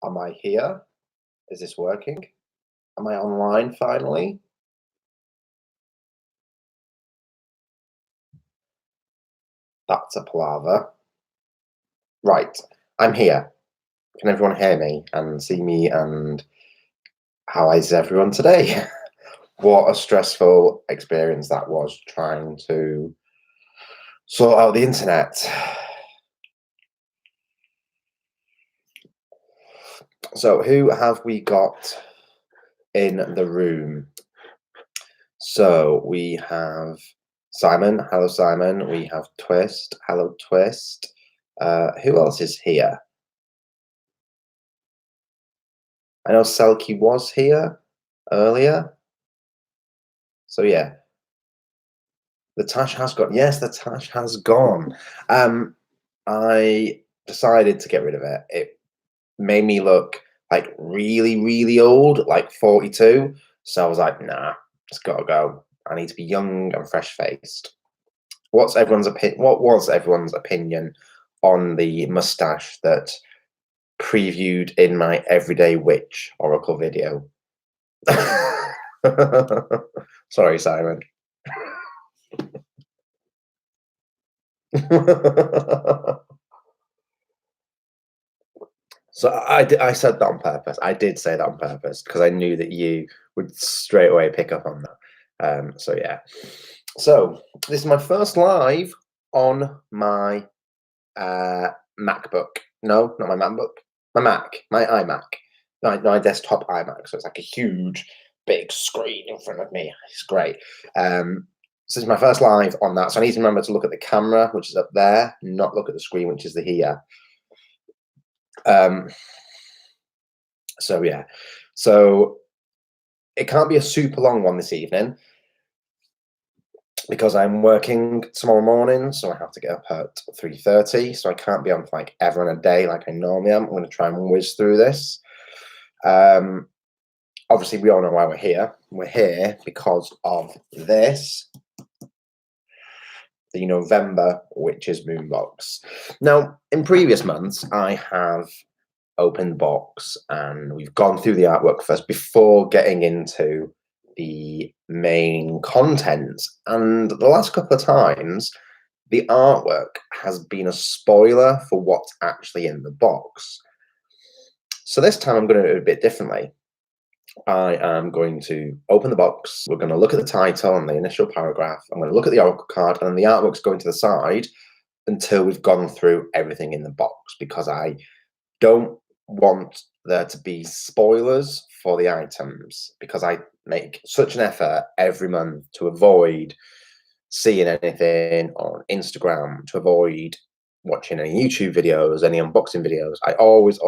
Am I here? Is this working? Am I online finally? That's a palaver. Right, I'm here. Can everyone hear me and see me? And how is everyone today? What a stressful experience that was trying to sort out the internet. So, who have we got in the room? So, we have Simon. Hello, Simon. We have Twist. Hello, Twist. Who else is here? I know Selkie was here earlier. So, yeah. The Tash has gone. Yes, the Tash has gone. I decided to get rid of it. It made me look like really, really old, like 42. So I was like, nah, it's gotta go. I need to be young and fresh faced. What was everyone's opinion on the mustache that previewed in my Everyday Witch Oracle video? Sorry, Simon. So I said that on purpose. I did say that on purpose because I knew that you would straight away pick up on that. So yeah. So this is my first live on my MacBook. No, not my MacBook. My Mac, my iMac, my desktop iMac. So it's like a huge, big screen in front of me. It's great. So this is my first live on that. So I need to remember to look at the camera, which is up there, not look at the screen, which is the here. So yeah, so it can't be a super long one this evening because I'm working tomorrow morning, so I have to get up at 3:30. So I can't be on for like ever and a day like I normally am. I'm going to try and whiz through this. Obviously, we all know why we're here. We're here because of this, the November Witches Moonbox. Now, in previous months, I have opened box and we've gone through the artwork first before getting into the main content. And the last couple of times, the artwork has been a spoiler for what's actually in the box. So this time I'm going to do it a bit differently. I am going to open the box. We're going to look at the title and the initial paragraph. I'm going to look at the oracle card, and then the artwork's going to the side until we've gone through everything in the box, because I don't want there to be spoilers for the items, because I make such an effort every month to avoid seeing anything on Instagram, to avoid watching any YouTube videos, any unboxing videos. I always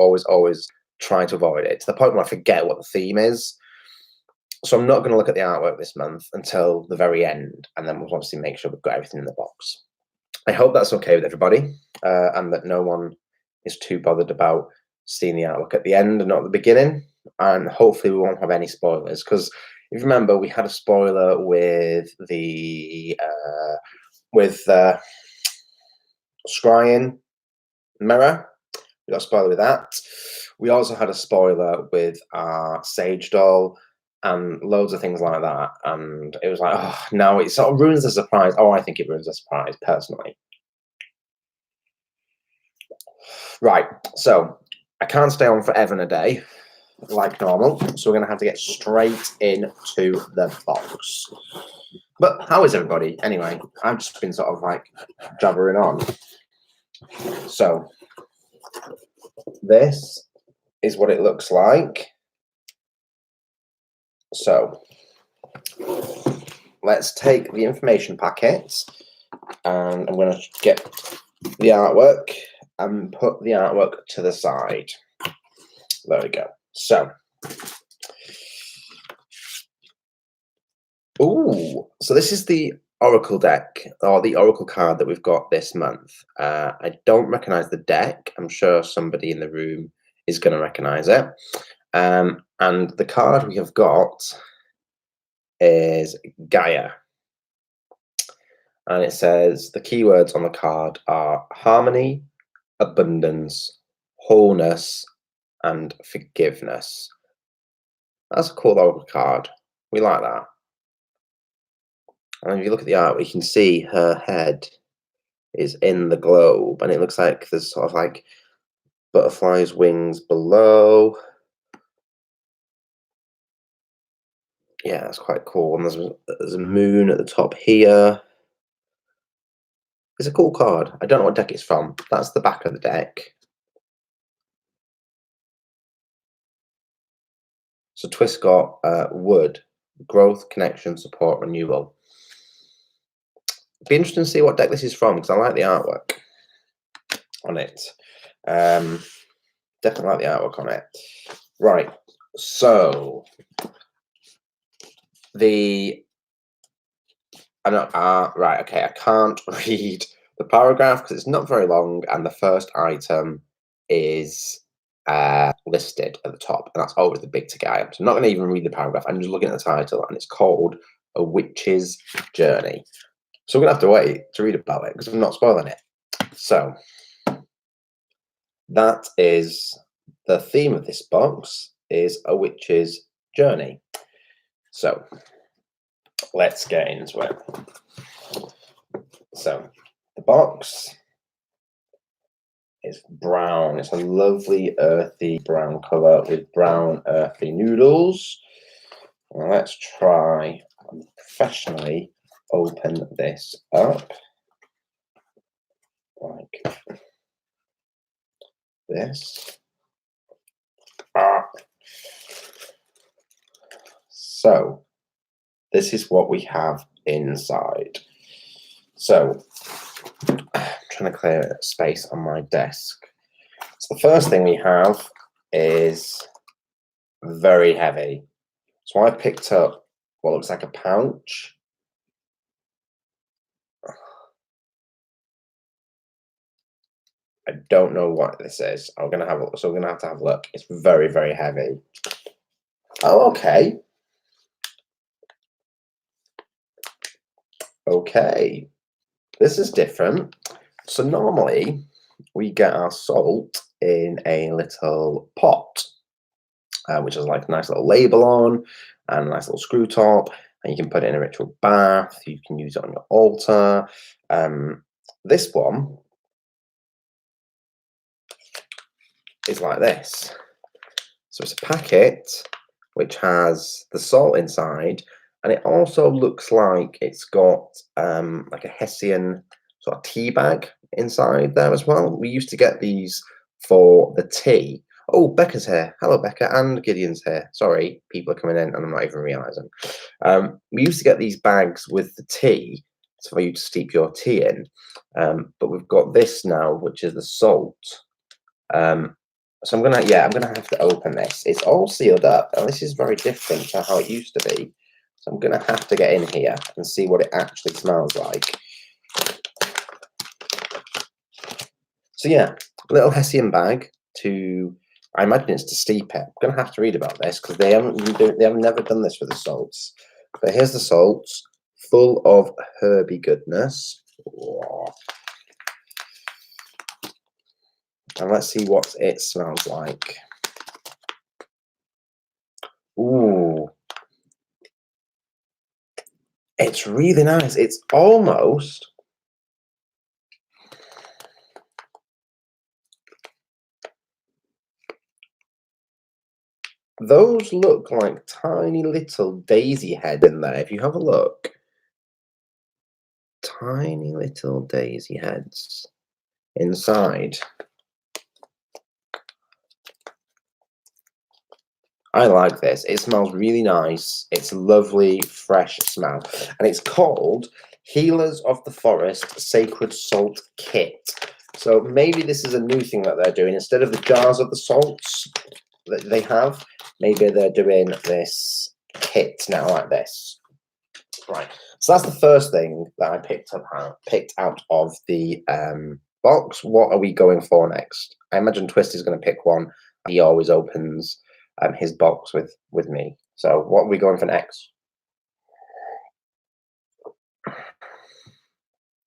try to avoid it to the point where I forget what the theme is. So I'm not going to look at the artwork this month until the very end, and then we'll obviously make sure we've got everything in the box. I hope that's okay with everybody, and that no one is too bothered about seeing the artwork at the end and not at the beginning. And hopefully we won't have any spoilers, because if you remember, we had a spoiler with the Scrying Mirror. We got a spoiler with that. We also had a spoiler with our Sage doll and loads of things like that. And it was like, oh, no, it sort of ruins the surprise. Oh, I think it ruins the surprise, personally. Right, so I can't stay on forever and a day like normal, so we're going to have to get straight into the box. But how is everybody? Anyway, I've just been sort of like jabbering on. So this is what it looks like. So let's take the information packet, and I'm going to get the artwork and put the artwork to the side. There we go. So, so this is the Oracle deck, or the Oracle card that we've got this month. I don't recognize the deck. I'm sure somebody in the room is going to recognize it. And the card we have got is Gaia. And it says the keywords on the card are harmony, abundance, wholeness, and Forgiveness. That's a cool oracle card. We like that. And if you look at the art, we can see her head is in the globe, and it looks like there's sort of like butterflies' wings below. Yeah, that's quite cool. And there's a moon at the top here. It's a cool card. I don't know what deck it's from. That's the back of the deck. So Twist got Wood, Growth, Connection, Support, Renewal. It'd be interesting to see what deck this is from, because I like the artwork on it. Definitely like the artwork on it. Right, so right, okay, I can't read the paragraph because it's not very long, and the first item is listed at the top, and that's always the big ticket item. So I'm not going to even read the paragraph. I'm just looking at the title, and it's called A Witch's Journey. So we're going to have to wait to read about it because I'm not spoiling it. So that is the theme of this box, is A Witch's Journey. So let's get into it. So the box is brown. It's a lovely earthy brown color with brown earthy noodles. Now let's try and professionally open this up like this. So this is what we have inside. So I'm trying to clear space on my desk. So the first thing we have is very heavy. So I picked up what looks like a pouch. I don't know what this is. I'm gonna have so we're gonna have to have a look. It's very, very heavy. Oh, okay. Okay. This is different. So normally we get our salt in a little pot, which has like a nice little label on and a nice little screw top, and you can put it in a ritual bath. You can use it on your altar. This one is like this. So it's a packet which has the salt inside, and it also looks like it's got like a Hessian sort of tea bag inside there as well. We used to get these for the tea. Oh, Becca's here. Hello, Becca, and Gideon's here. Sorry, people are coming in and I'm not even realising. We used to get these bags with the tea for you to steep your tea in, but we've got this now, which is the salt. So I'm gonna have to open this. It's all sealed up, and this is very different to how it used to be. So I'm gonna have to get in here and see what it actually smells like. So yeah, little Hessian bag to. I imagine it's to steep it. I'm gonna have to read about this because they have never done this with the salts. But here's the salts, full of herby goodness. And let's see what it smells like. Ooh. It's really nice. It's almost those look like tiny little daisy heads in there. If you have a look, tiny little daisy heads inside. I like this. It smells really nice. It's a lovely, fresh smell. And it's called Healers of the Forest Sacred Salt Kit. So maybe this is a new thing that they're doing. Instead of the jars of the salts that they have, maybe they're doing this kit now like this. Right. So that's the first thing that I picked out of the box. What are we going for next? I imagine Twist is going to pick one. He always opens his box with me. So what are we going for next?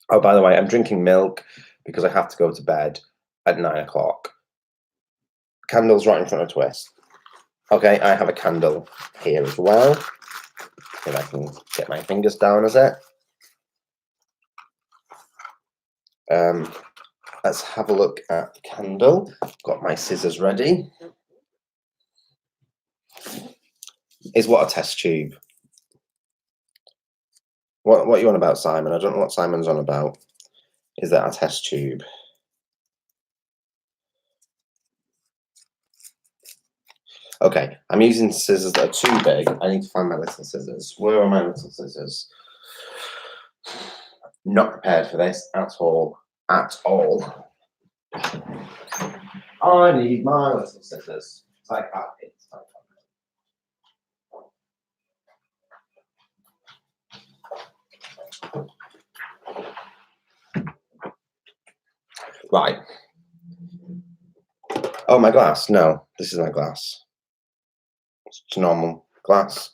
Oh, by the way, I'm drinking milk because I have to go to bed at 9 o'clock. Candle's right in front of Twist. Okay, I have a candle here as well. If I can get my fingers down as it. Let's have a look at the candle. Got my scissors ready. Is what a test tube? What are you on about, Simon? I don't know what Simon's on about. Is that a test tube? Okay, I'm using scissors that are too big. I need to find my little scissors. Where are my little scissors? Not prepared for this at all. At all. I need my little scissors. It's like that. It's like that. Right. Oh, my glass. No, this is my glass. It's normal glass.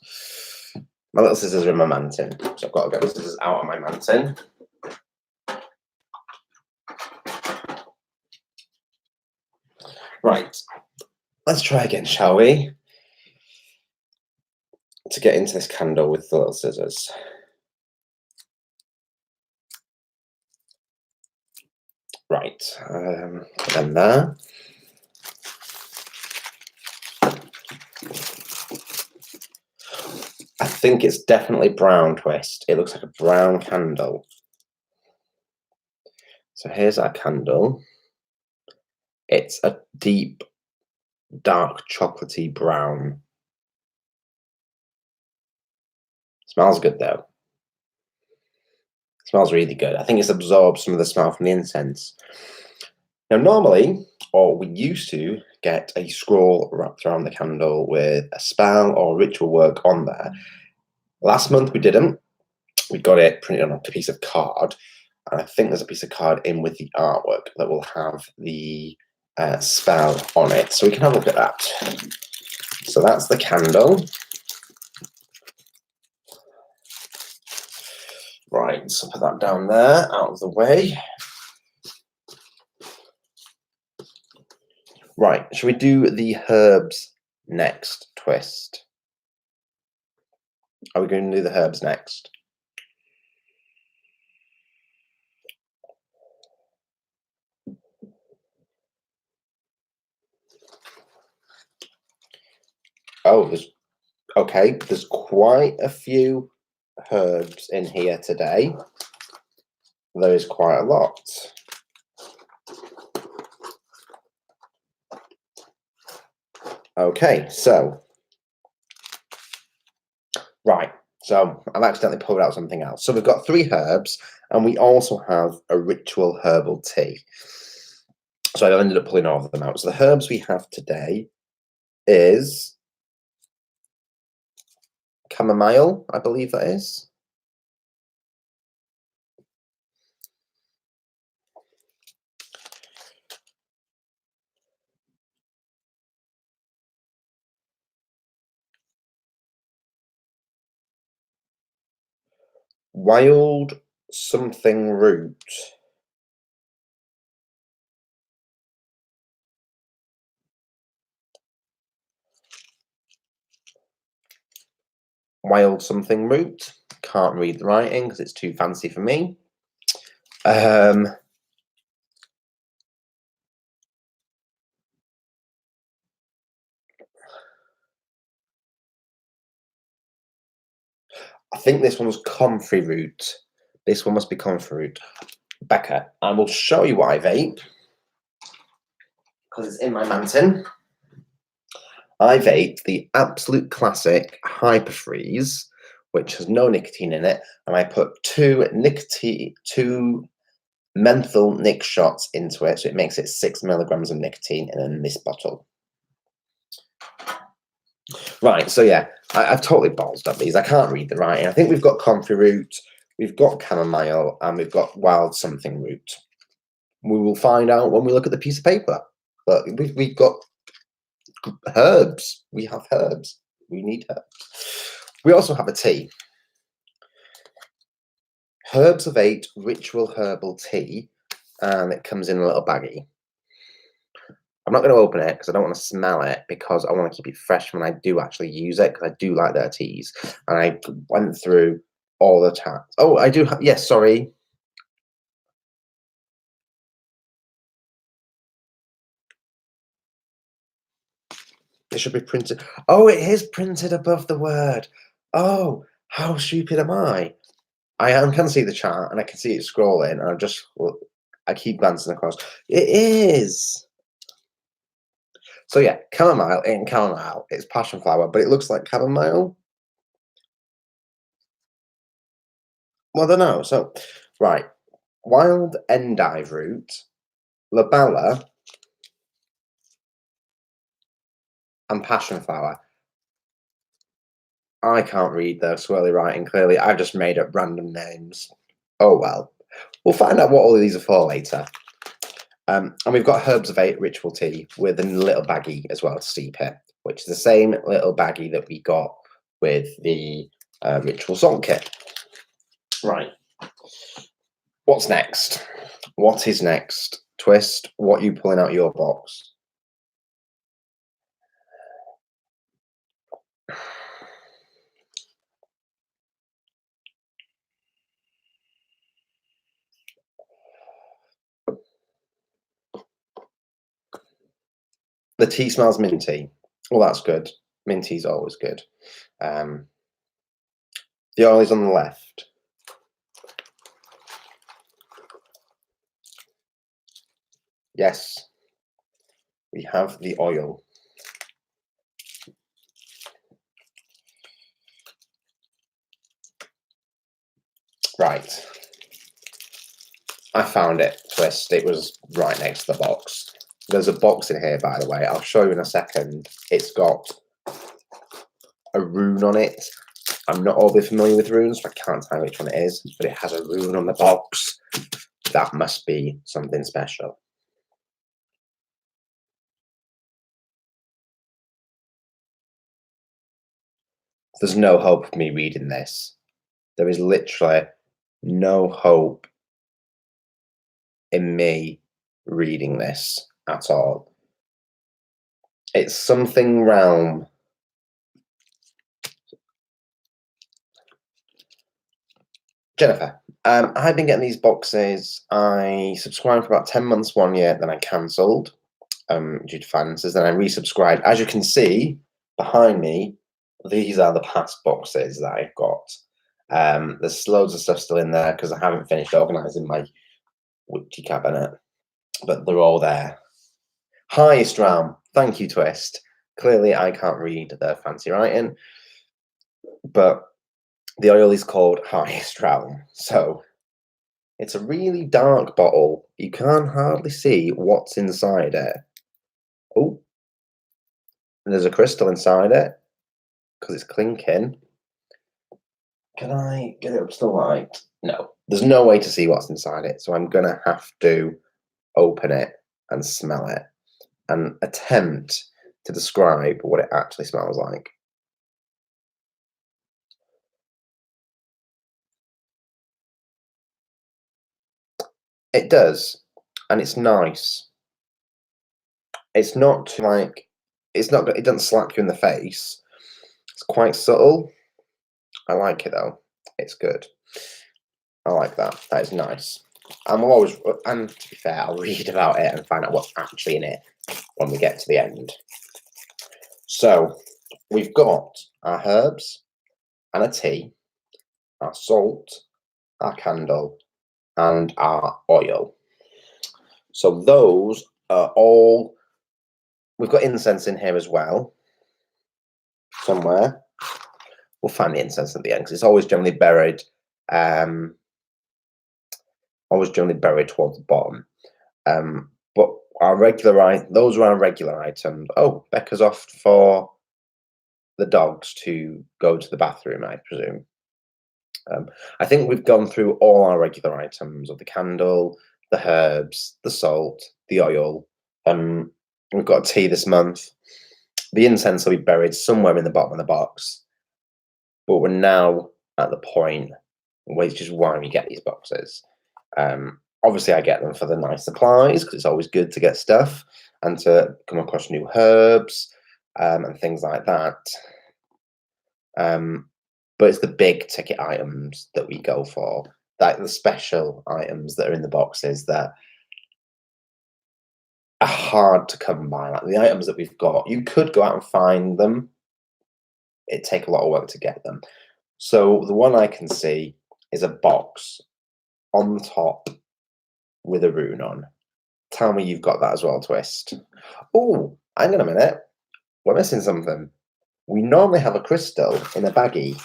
My little scissors are in my mantin, so I've got to get the scissors out of my mantin. Right. Let's try again, shall we? To get into this candle with the little scissors. Right. Put them there. I think it's definitely brown, Twist. It looks like a brown candle. So here's our candle. It's a deep, dark, chocolatey brown. Smells good though. Smells really good. I think it's absorbed some of the smell from the incense. Now, normally, or we used to get a scroll wrapped around the candle with a spell or ritual work on there. Last month we didn't. We got it printed on a piece of card, and I think there's a piece of card in with the artwork that will have the spell on it. So we can have a look at that. So that's the candle. Right, so put that down there, out of the way. Right, should we do the herbs next, Twist? Are we going to do the herbs next? Oh, there's quite a few herbs in here today. There is quite a lot. Okay, so right, so I've accidentally pulled out something else. So we've got 3 herbs, and we also have a ritual herbal tea. So I ended up pulling all of them out. So the herbs we have today is chamomile, I believe that is. Wild something root. Wild something root. Can't read the writing because it's too fancy for me. I think this one's comfrey root. This one must be comfrey root. Becca, I will show you what I vape because it's in my mantin. I vape the absolute classic Hyperfreeze, which has no nicotine in it, and I put 2 menthol nic shots into it, so it makes it 6 milligrams of nicotine in this bottle. Right, so yeah, I've totally ballsed up these. I can't read the writing. I think we've got comfrey root, we've got chamomile, and we've got wild something root. We will find out when we look at the piece of paper. But we've got herbs. We have herbs. We need herbs. We also have a tea. Herbs of 8 ritual herbal tea, and it comes in a little baggie. I'm not going to open it because I don't want to smell it, because I want to keep it fresh when I do actually use it, because I do like their teas. And I went through all the tabs. Oh, I do. Yes, sorry. It should be printed. Oh, it is printed above the word. Oh, how stupid am I? Can see the chat and I can see it scrolling, and I keep glancing across. It is. So yeah, chamomile ain't chamomile. It's passion flower, but it looks like chamomile. Well, I don't know. So, right, wild endive root, labella, and passion flower. I can't read the swirly writing clearly. I've just made up random names. Oh well. We'll find out what all of these are for later. And we've got Herbs of Eight ritual tea with a little baggie as well to steep it, which is the same little baggie that we got with the ritual salt kit. Right. What's next? What is next? Twist, what are you pulling out your box? The tea smells minty. Well, that's good. Minty's always good. The oil is on the left. Yes, we have the oil. Right. I found it, Twist. It was right next to the box. There's a box in here, by the way. I'll show you in a second. It's got a rune on it. I'm not overly familiar with runes, so I can't tell you which one it is, but it has a rune on the box. That must be something special. There's no hope of me reading this. There is literally no hope in me reading this at all. It's something realm. Jennifer, I've been getting these boxes. I subscribed for about 10 months 1 year, then I cancelled due to finances. Then I resubscribed. As you can see behind me, these are the past boxes that I've got. There's loads of stuff still in there because I haven't finished organising my witchy cabinet, but they're all there. Highest realm. Thank you, Twist. Clearly, I can't read the fancy writing, but the oil is called Highest Realm. So it's a really dark bottle. You can't hardly see what's inside it. Oh, there's a crystal inside it because it's clinking. Can I get it up to the light? No, there's no way to see what's inside it. So I'm going to have to open it and smell it and attempt to describe what it actually smells like. It does, and it's nice. It's not like, it doesn't slap you in the face. It's quite subtle. I like it though. It's good. I like that. That is nice. And to be fair, I'll read about it and find out what's actually in it when we get to the end. So we've got our herbs and a tea, our salt, our candle, and our oil. So those are all. We've got incense in here as well, somewhere. We'll find the incense at the end because it's always generally buried. Always generally buried towards the bottom. But those are our regular items. Oh, Becca's off for the dogs to go to the bathroom, I presume. I think we've gone through all our regular items of the candle, the herbs, the salt, the oil. We've got tea this month. The incense will be buried somewhere in the bottom of the box. But we're now at the point, which is why we get these boxes. Obviously, I get them for the nice supplies because it's always good to get stuff. and to come across new herbs and things like that. But it's the big ticket items that we go for, like the special items that are in the boxes that are hard to come by. Like the items that we've got, you could go out and find them. It'd take a lot of work to get them. So the one I can see is a box on the top with a rune on. Tell me you've got that as well, Twist. Oh, hang on a minute. We're missing something. We normally have a crystal in a baggie.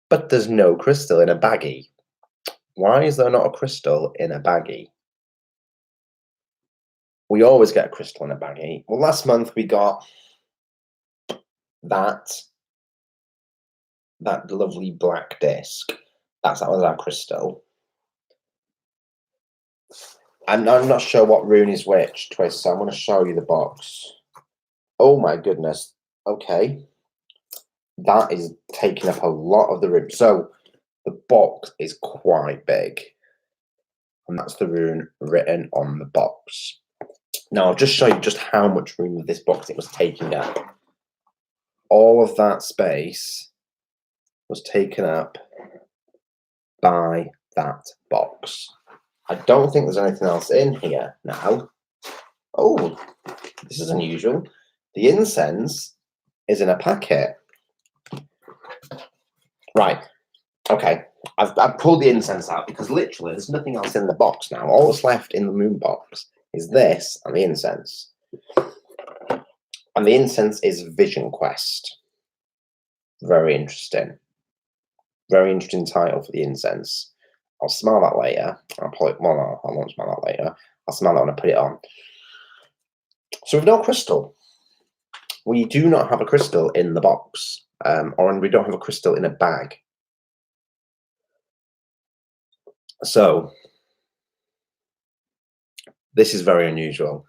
But there's no crystal in a baggie. Why is there not a crystal in a baggie? We always get a crystal in a baggie. Well, last month we got that lovely black disc. That was our crystal. I'm not sure what rune is which, Twist, so I'm going to show you the box. Oh my goodness. Okay. That is taking up a lot of the room. So the box is quite big. And that's the rune written on the box. Now, I'll just show you just how much room of this box it was taking up. All of that space was taken up by that box. I don't think there's anything else in here now. Oh, this is unusual. The incense is in a packet. Right. Okay. I've pulled the incense out because literally there's nothing else in the box now. All that's left in the moon box is this and the incense. And the incense is Vision Quest. Very interesting. Very interesting title for the incense. I'll smell that later. I'll pull it. Well, no, I won't smell that later. I'll smell it when I put it on. So we've no crystal. We do not have a crystal in the box, or we don't have a crystal in a bag. So this is very unusual.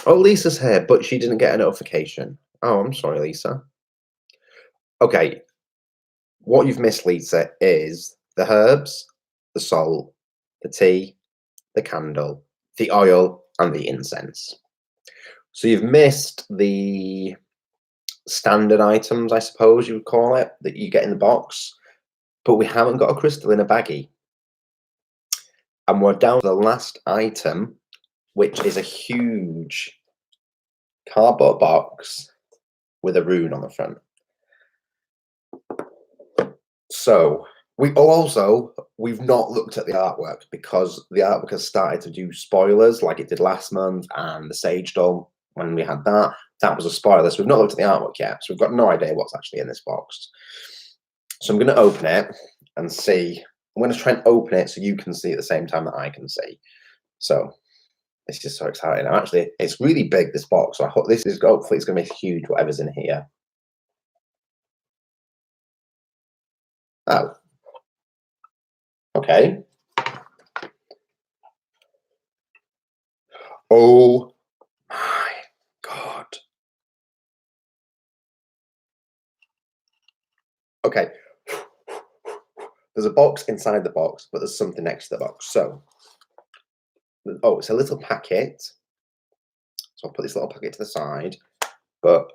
Oh, Lisa's here, but she didn't get a notification. Oh, I'm sorry, Lisa. Okay, what you've missed, Lisa, is the herbs, the salt, the tea, the candle, the oil, and the incense. So you've missed the standard items, I suppose you would call it, that you get in the box, but we haven't got a crystal in a baggie. And we're down to the last item, which is a huge cardboard box with a rune on the front. So we've not looked at the artwork because the artwork has started to do spoilers like it did last month, and the Sage Doll, when we had that was a spoiler. So we've not looked at the artwork yet, so we've got no idea what's actually in this box. So I'm going to open it and see. I'm going to try and open it so you can see at the same time that I can see. So it's just so exciting. Actually, it's really big, this box. So I hope hopefully it's going to be huge, whatever's in here. Oh. Okay. Oh my God. Okay. There's a box inside the box, but there's something next to the box. So, oh, it's a little packet. So I'll put this little packet to the side. But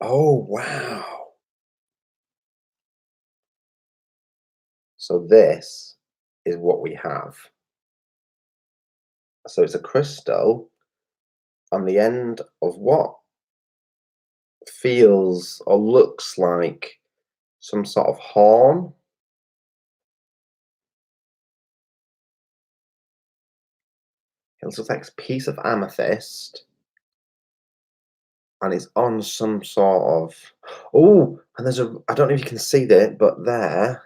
oh wow. So this is what we have. So it's a crystal on the end of what feels or looks like some sort of horn. It looks like a piece of amethyst. And it's on some sort of, oh, and there's a, I don't know if you can see that, but there,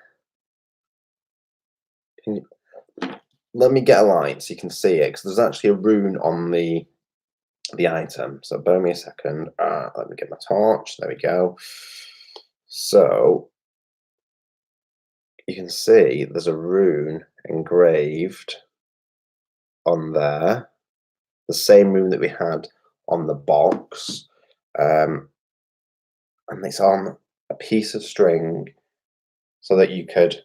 let me get a light so you can see it, because there's actually a rune on the item. So bear me a second. Let me get my torch. There we go. So you can see there's a rune engraved on there, the same rune that we had on the box, and it's on a piece of string so that you could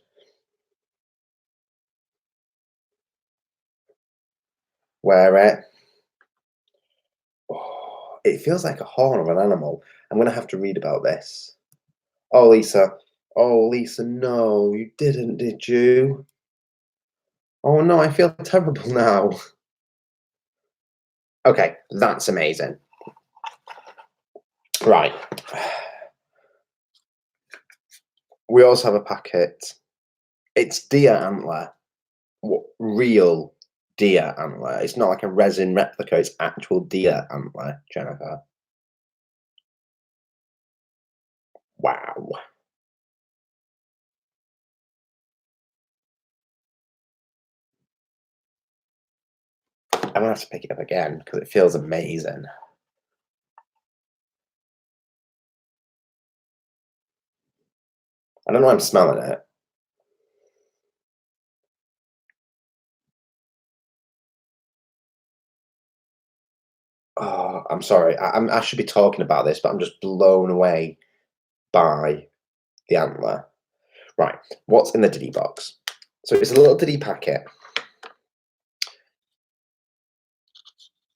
wear it. Oh, it feels like a horn of an animal. I'm going to have to read about this. Oh, Lisa. Oh, Lisa, no, you didn't, did you? Oh, no, I feel terrible now. Okay, that's amazing. Right. We also have a packet. It's deer antler. Real deer antler. It's not like a resin replica, it's actual deer antler, Jennifer. Wow. I'm gonna have to pick it up again because it feels amazing. I don't know why I'm smelling it. Oh, I'm sorry. I should be talking about this, but I'm just blown away by the antler. Right, what's in the Diddy box? So it's a little Diddy packet.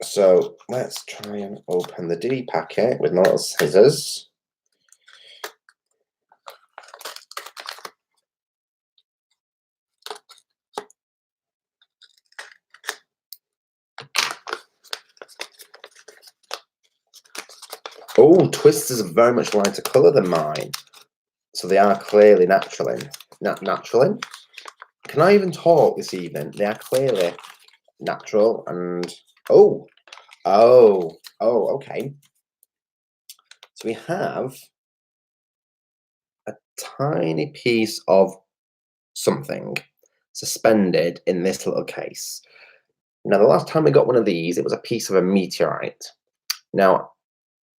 So let's try and open the Diddy packet with my little scissors. Oh, Twisters are very much lighter colour than mine. So they are clearly natural. Natural? Can I even talk this evening? They are clearly natural and oh, okay. So we have a tiny piece of something suspended in this little case. Now, the last time we got one of these, it was a piece of a meteorite. Now,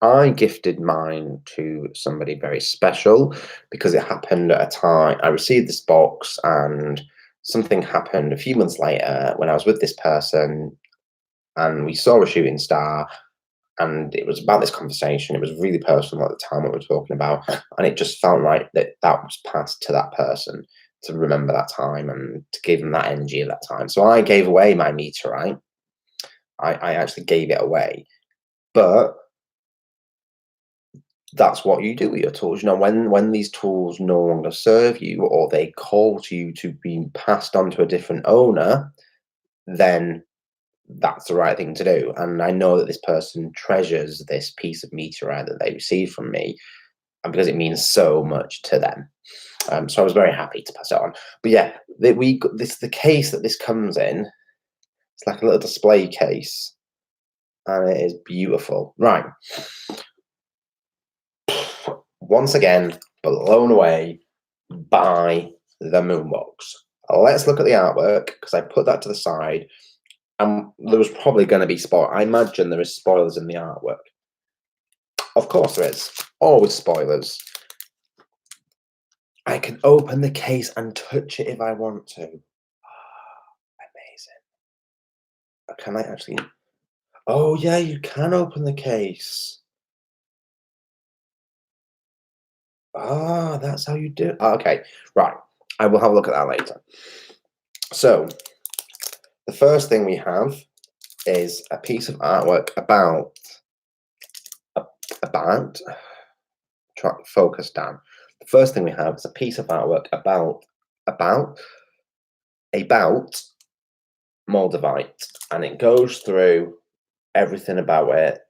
I gifted mine to somebody very special because it happened at a time I received this box and something happened a few months later when I was with this person and we saw a shooting star and it was about this conversation. It was really personal at the time what we were talking about, and it just felt right that that was passed to that person to remember that time and to give them that energy at that time. So I gave away my meteorite. I actually gave it away, but that's what you do with your tools. You know, when these tools no longer serve you or they call to you to be passed on to a different owner, then that's the right thing to do. And I know that this person treasures this piece of meteorite that they received from me, and because it means so much to them. So I was very happy to pass it on. But yeah, we got this the case that this comes in. It's like a little display case, and it is beautiful. Right. Once again, blown away by the Moonbox. Let's look at the artwork because I put that to the side. There was probably going to be spoil. I imagine there is spoilers in the artwork. Of course there is. Always spoilers. I can open the case and touch it if I want to. Amazing. Can I actually? Oh yeah, you can open the case. Ah, that's how you do it. Okay, right. I will have a look at that later. So the first thing we have is a piece of artwork about try focus down. The first thing we have is a piece of artwork about Moldavite, and it goes through everything about it,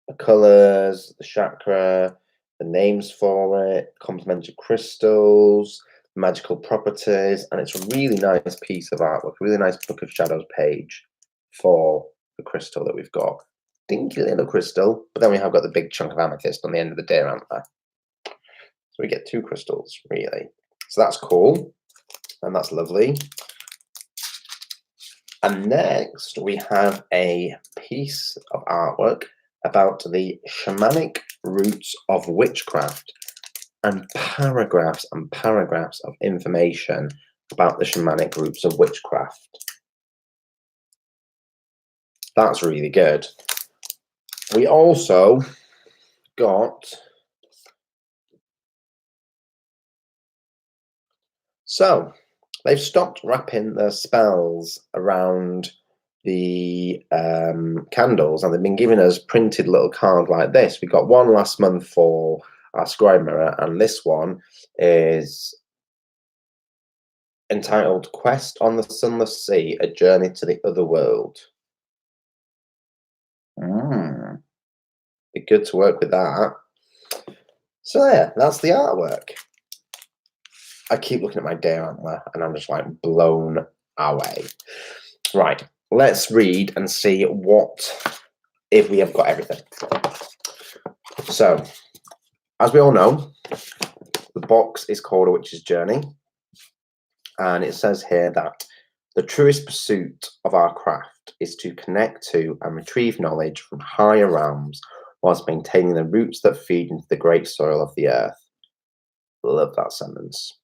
the colors, the chakra, the names for it, complementary crystals, magical properties, and it's a really nice piece of artwork, a really nice Book of Shadows page for the crystal that we've got. Dinky little crystal, but then we have got the big chunk of amethyst on the end of the deer antler. So we get two crystals, really. So that's cool, and that's lovely. And next, we have a piece of artwork about the shamanic roots of witchcraft and paragraphs of information about the shamanic roots of witchcraft. That's really good. We also got So they've stopped wrapping the spells around the candles, and they've been giving us printed little cards like this. We got one last month for our scribe mirror, and this one is entitled Quest on the Sunless Sea, A Journey to the Other World. Be good to work with that. So yeah, that's the artwork. I keep looking at my day antler and I'm just like blown away. Right, let's read and see if we have got everything. So, as we all know, the box is called A Witch's Journey, and it says here that the truest pursuit of our craft is to connect to and retrieve knowledge from higher realms whilst maintaining the roots that feed into the great soil of the earth. Love that sentence.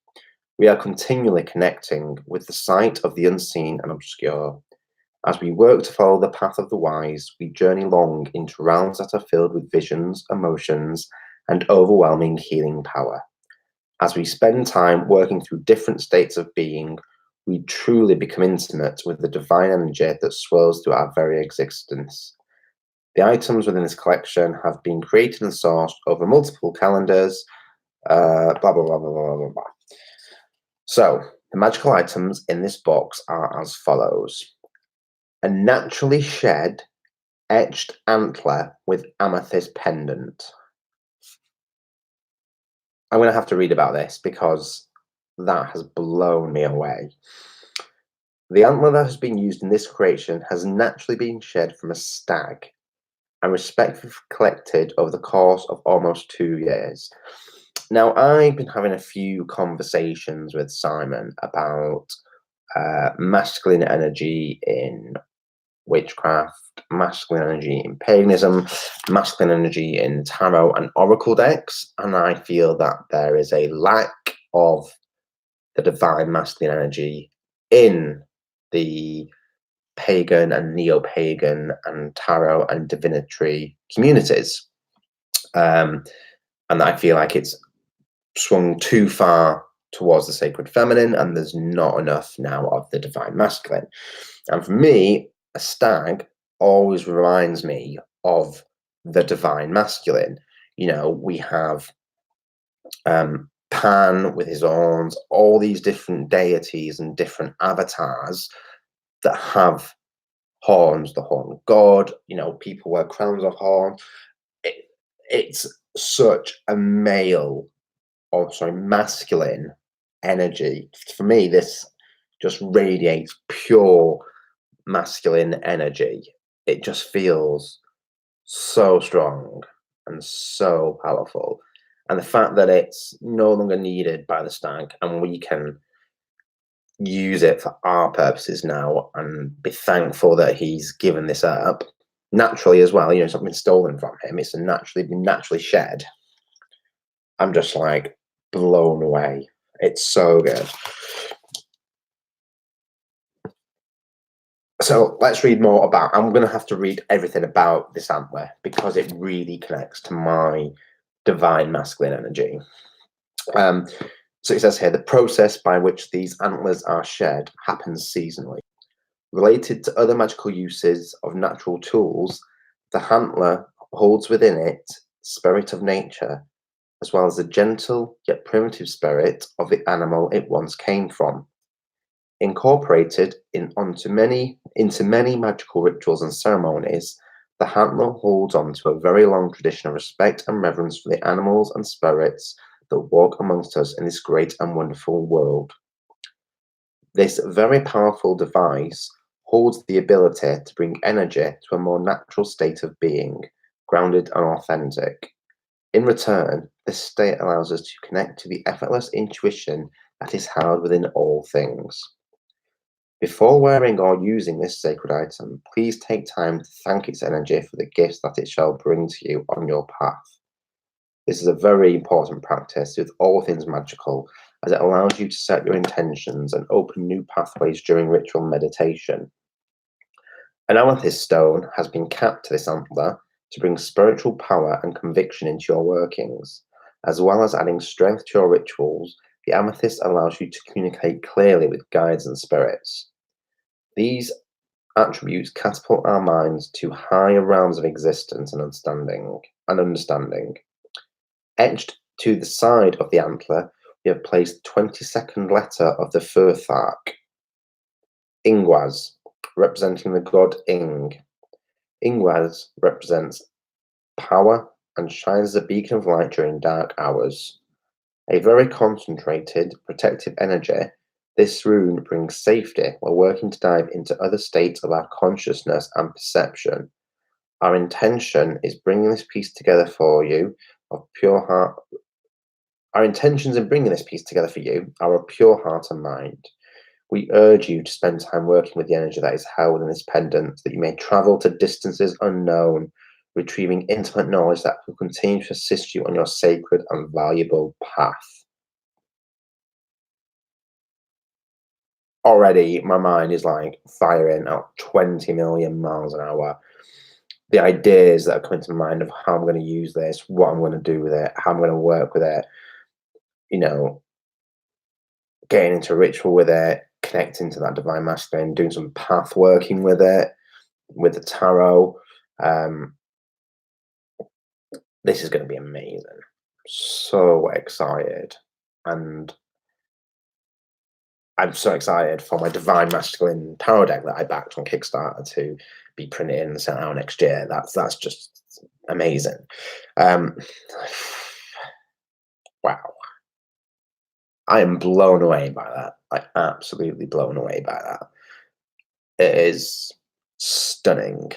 We are continually connecting with the sight of the unseen and obscure. As we work to follow the path of the wise, we journey long into realms that are filled with visions, emotions, and overwhelming healing power. As we spend time working through different states of being, we truly become intimate with the divine energy that swirls through our very existence. The items within this collection have been created and sourced over multiple calendars, blah, blah, blah, blah, blah, blah, blah. So, the magical items in this box are as follows. A naturally shed, etched antler with amethyst pendant. I'm going to have to read about this because that has blown me away. The antler that has been used in this creation has naturally been shed from a stag and respectfully collected over the course of almost 2 years. Now, I've been having a few conversations with Simon about masculine energy in witchcraft, masculine energy in paganism, masculine energy in tarot and oracle decks, and I feel that there is a lack of the divine masculine energy in the pagan and neo-pagan and tarot and divinatory communities. And I feel like it's swung too far towards the sacred feminine, and there's not enough now of the divine masculine. And for me, a stag always reminds me of the divine masculine. You know, we have Pan with his horns, all these different deities and different avatars that have horns, the horn of God, you know, people wear crowns of horn. It's such a masculine energy. For me, this just radiates pure masculine energy. It just feels so strong and so powerful. And the fact that it's no longer needed by the stag and we can use it for our purposes now and be thankful that he's given this up naturally as well. You know, it's not been stolen from him. It's been naturally shed. I'm just like blown away. It's so good. So let's read more about. I'm going to have to read everything about this antler because it really connects to my divine masculine energy. So it says here, the process by which these antlers are shed happens seasonally. Related to other magical uses of natural tools, the antler holds within it spirit of nature, as well as the gentle yet primitive spirit of the animal it once came from. Incorporated into many magical rituals and ceremonies, the antler holds on to a very long tradition of respect and reverence for the animals and spirits that walk amongst us in this great and wonderful world. This very powerful device holds the ability to bring energy to a more natural state of being, grounded and authentic. In return, this state allows us to connect to the effortless intuition that is held within all things. Before wearing or using this sacred item, please take time to thank its energy for the gifts that it shall bring to you on your path. This is a very important practice with all things magical, as it allows you to set your intentions and open new pathways during ritual meditation. An amethyst stone has been capped to this antler to bring spiritual power and conviction into your workings, as well as adding strength to your rituals. The amethyst allows you to communicate clearly with guides and spirits. These attributes catapult our minds to higher realms of existence and understanding. Etched to the side of the antler, we have placed 22nd letter of the Firth arc, Ingwaz, representing the god Ing. Ingwaz represents power and shines as a beacon of light during dark hours. A very concentrated, protective energy, this rune brings safety while working to dive into other states of our consciousness and perception. Our intention is bringing this piece together for you of pure heart. Our intentions in bringing this piece together for you are of pure heart and mind. We urge you to spend time working with the energy that is held in this pendant, that you may travel to distances unknown, retrieving intimate knowledge that will continue to assist you on your sacred and valuable path. Already, my mind is like firing at 20 million miles an hour. The ideas that are coming to mind of how I'm going to use this, what I'm going to do with it, how I'm going to work with it, getting into ritual with it, connecting to that divine masculine, doing some path working with it, with the tarot. This is going to be amazing. So excited. And I'm so excited for my divine masculine tarot deck that I backed on Kickstarter to be printed and sent out next year. That's just amazing. Wow. I am blown away by that. Like, absolutely blown away by that. It is stunning.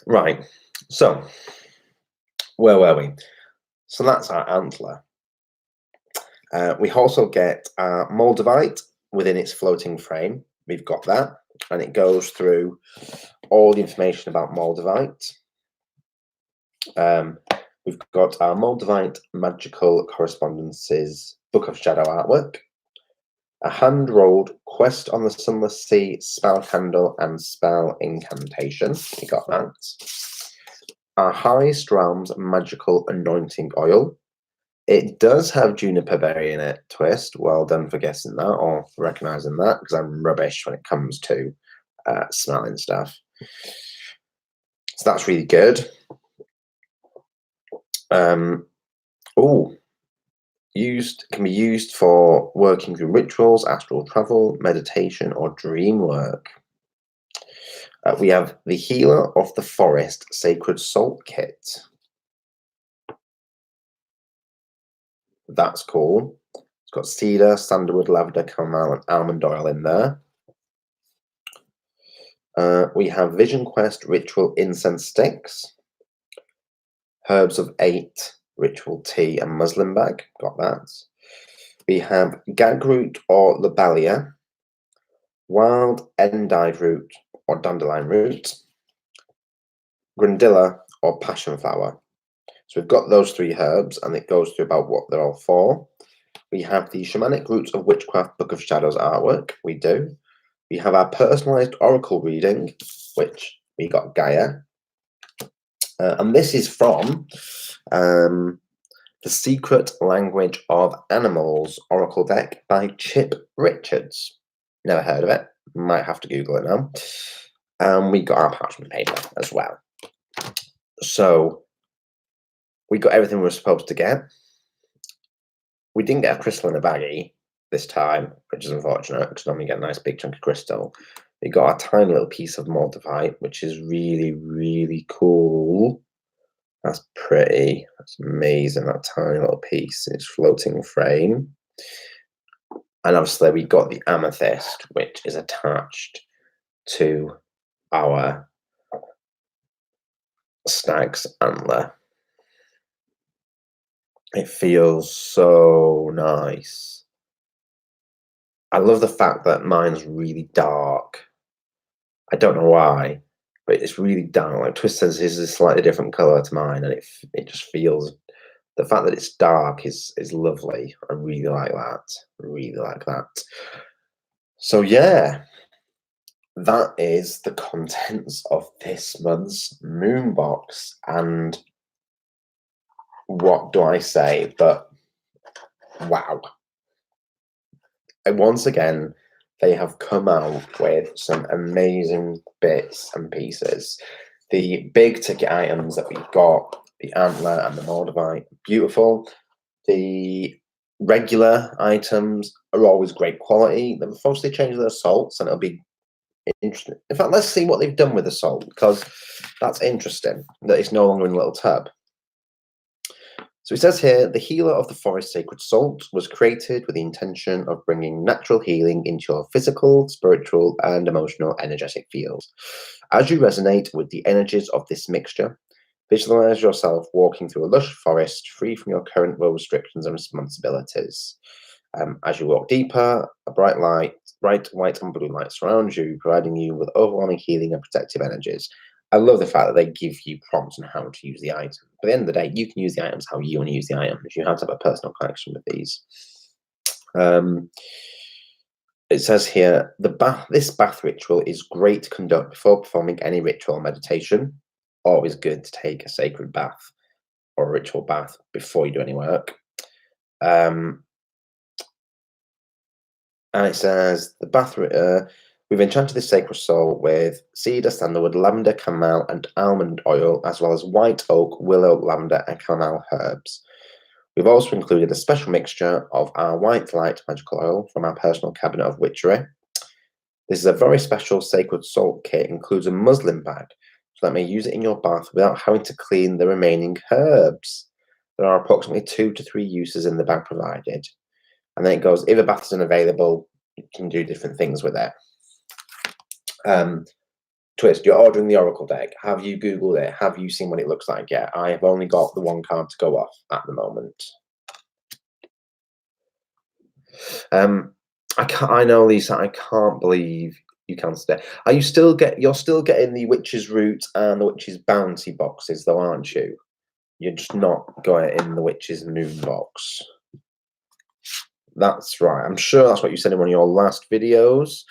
Right. So, where were we? So that's our antler. We also get Moldavite within its floating frame. We've got that, and it goes through all the information about Moldavite. We've got our Moldavite Magical Correspondences Book of Shadow artwork, a hand-rolled Quest on the Sunless Sea spell candle and spell incantation. We got that. Our Highest Realms Magical Anointing Oil. It does have juniper berry in it, Twist. Well done for guessing that or for recognising that, because I'm rubbish when it comes to smelling stuff. So that's really good. Can be used for working through rituals, astral travel, meditation, or dream work. We have the Healer of the Forest Sacred Salt Kit. That's cool. It's got cedar, sandalwood, lavender, chamomile, and almond oil in there. We have Vision Quest Ritual Incense Sticks, Herbs of 8 Ritual Tea and Muslin Bag. Got that. We have Gagroot or Lobelia, Wild Endive Root or Dandelion Root, Grandilla or Passion Flower. So we've got those 3 herbs, and it goes through about what they're all for. We have the Shamanic Roots of Witchcraft Book of Shadows artwork. We do. We have our personalized oracle reading, which we got Gaia. And this is from The Secret Language of Animals Oracle Deck by Chip Richards. Never heard of it. Might have to Google it now. And we got our parchment paper as well. So we got everything we were supposed to get. We didn't get a crystal in a baggie this time, which is unfortunate, because normally you get a nice big chunk of crystal. We got a tiny little piece of Moldavite, which is really, really cool. That's pretty. That's amazing, that tiny little piece in its floating frame. And obviously we got the amethyst, which is attached to our stag's antler. It feels so nice. I love the fact that mine's really dark. I don't know why, but it's really dark. Like Twist says, his is a slightly different colour to mine, and it just feels. The fact that it's dark is lovely. I really like that. Really like that. So yeah, that is the contents of this month's Moonbox, and what do I say? But wow. And once again, they have come out with some amazing bits and pieces. The big ticket items that we've got, the Antler and the Moldavite, beautiful. The regular items are always great quality. They've mostly changed their assaults, and it'll be interesting. In fact, let's see what they've done with assault, because that's interesting that it's no longer in a little tub. So it says here, the Healer of the Forest Sacred Salt was created with the intention of bringing natural healing into your physical, spiritual, and emotional energetic fields. As you resonate with the energies of this mixture, visualize yourself walking through a lush forest free from your current role restrictions and responsibilities. As you walk deeper, a bright white and blue light surrounds you, providing you with overwhelming healing and protective energies. I love the fact that they give you prompts on how to use the item. But at the end of the day, you can use the items how you want to use the items. You have to have a personal connection with these. It says here, this bath ritual is great to conduct before performing any ritual or meditation. Always good to take a sacred bath or a ritual bath before you do any work. And it says, the bath, we've enchanted this sacred soul with cedar, sandalwood, lavender, chamomile, and almond oil, as well as white oak, willow, lavender, and chamomile herbs. We've also included a special mixture of our white light magical oil from our personal cabinet of witchery. This is a very special sacred salt kit, includes a muslin bag, so that may use it in your bath without having to clean the remaining herbs. There are approximately 2 to 3 uses in the bag provided. And then it goes, if a bath is unavailable, you can do different things with it. Twist, you're ordering the Oracle deck. Have you Googled it? Have you seen what it looks like yet? I have only got the one card to go off at the moment. I know, Lisa, I can't believe you cancelled it. You're still getting the Witch's Root and the Witch's Bounty boxes though, aren't you? You're just not going in the Witch's Moon box. That's right. I'm sure that's what you said in one of your last videos.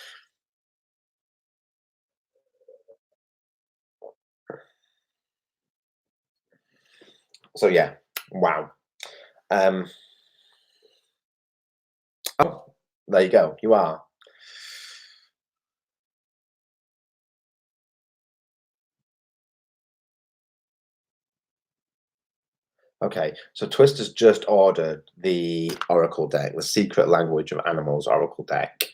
So yeah, wow. Oh, there you go. You are. Okay, so Twist has just ordered the Oracle deck, the Secret Language of Animals Oracle deck.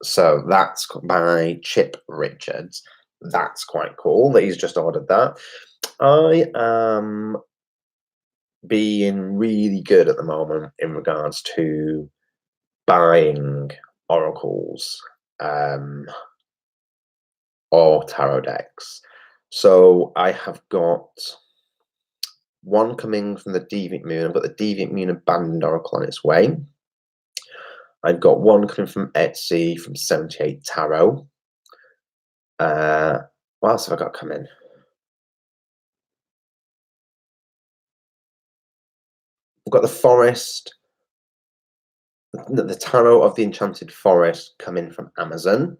So that's by Chip Richards. That's quite cool that he's just ordered that. I am being really good at the moment in regards to buying oracles or tarot decks. So I have got one coming from the Deviant Moon. I've got the Deviant Moon Abandoned Oracle on its way. I've got one coming from Etsy from 78 Tarot. What else have I got coming? I've got the Forest, the Tarot of the Enchanted Forest coming from Amazon.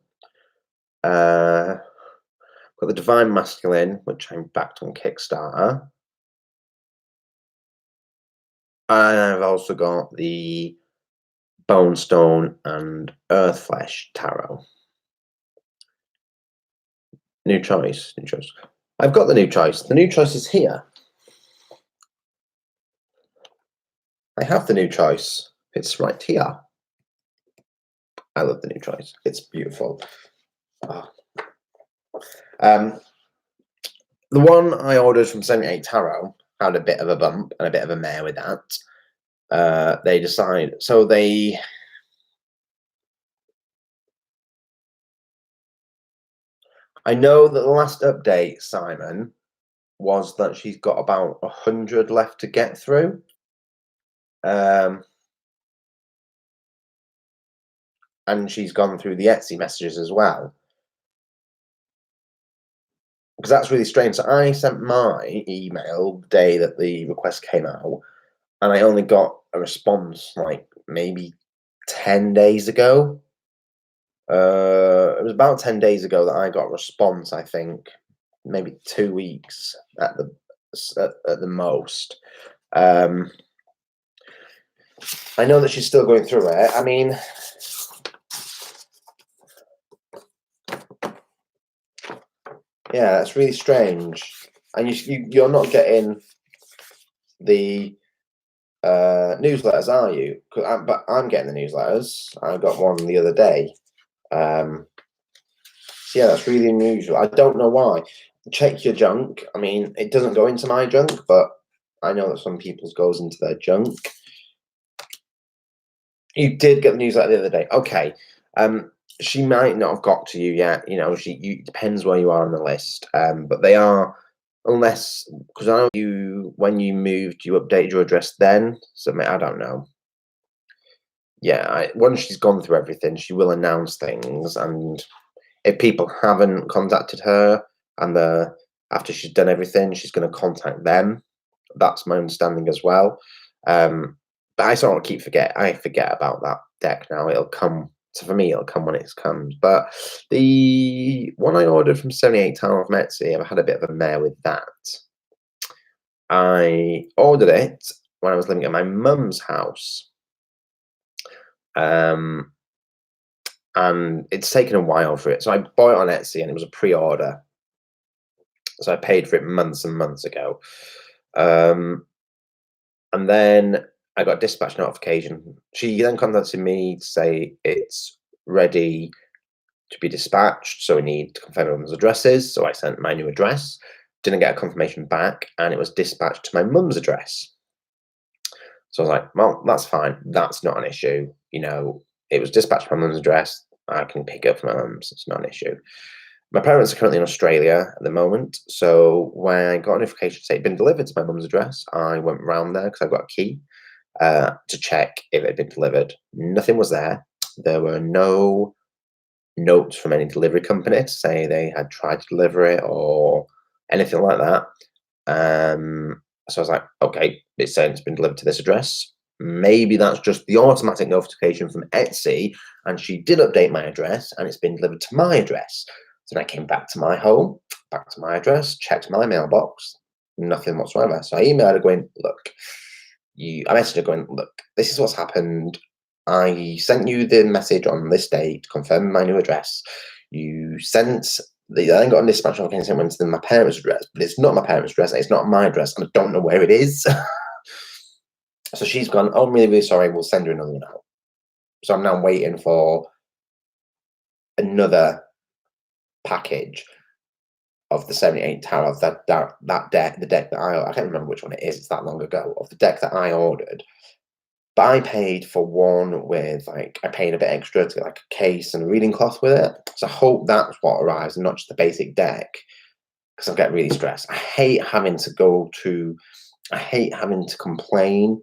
Got the Divine Masculine, which I'm backed on Kickstarter. And I've also got the Bone Stone and Earthflesh Tarot. New choice. I've got the new choice. The new choice is here. I have the new choice. It's right here. I love the new choice. It's beautiful. Oh. The one I ordered from 78 Tarot had a bit of a bump and a bit of a mare with that. They decide, so they I know that the last update, Simon, was that she's got about 100 left to get through. And she's gone through the Etsy messages as well. Because that's really strange. So I sent my email the day that the request came out, and I only got a response like maybe 10 days ago. It was about 10 days ago that I got a response, I think. Maybe 2 weeks at at the most. I know that she's still going through it. I mean, yeah, that's really strange. And you're not getting the newsletters, are you? But I'm getting the newsletters. I got one the other day. So yeah, that's really unusual. I don't know why. Check your junk. I mean, it doesn't go into my junk, but I know that some people's goes into their junk. You did get the newsletter the other day. Okay. She might not have got to you yet. You know, it depends where you are on the list. But they are, unless, because I know when you moved, you updated your address then. So I don't know. Yeah, once she's gone through everything, she will announce things. And if people haven't contacted her and after she's done everything, she's going to contact them. That's my understanding as well. But I sort of I forget about that deck now. It'll come. So for me, it'll come when it comes. But the one I ordered from 78 Tower of Etsy, I've had a bit of a mare with that. I ordered it when I was living at my mum's house. And it's taken a while for it. So I bought it on Etsy and it was a pre-order. So I paid for it months and months ago. And then I got a dispatch notification. She then contacted me to say it's ready to be dispatched. So we need to confirm everyone's addresses. So I sent my new address, didn't get a confirmation back, and it was dispatched to my mum's address. So I was like, well, that's fine. That's not an issue. You know, it was dispatched to my mum's address. I can pick it up from my mum's. It's not an issue. My parents are currently in Australia at the moment. So when I got a notification to say it'd been delivered to my mum's address, I went round there because I've got a key to check if it had been delivered. Nothing was there. There were no notes from any delivery company to say they had tried to deliver it or anything like that. So I was like, okay, it's saying it's been delivered to this address. Maybe that's just the automatic notification from Etsy, and she did update my address, and it's been delivered to my address. So then I came back to my home, back to my address, checked my mailbox, nothing whatsoever. So I emailed her going, look, I messaged her going, look, this is what's happened. I sent you the message on this date, confirming my new address. You sent I then got a dispatch notification went to my parents' address, but it's not my parents' address, it's not my address, and I don't know where it is. So she's gone, oh, I'm really, really sorry, we'll send you another one out. So I'm now waiting for another package of the 78 Tower of that deck, the deck that I can't remember which one it is, it's that long ago, of the deck that I ordered. But I paid for one with, like, I paid a bit extra to get, like, a case and a reading cloth with it. So I hope that's what arrives and not just the basic deck, because I'm getting really stressed. I hate having to complain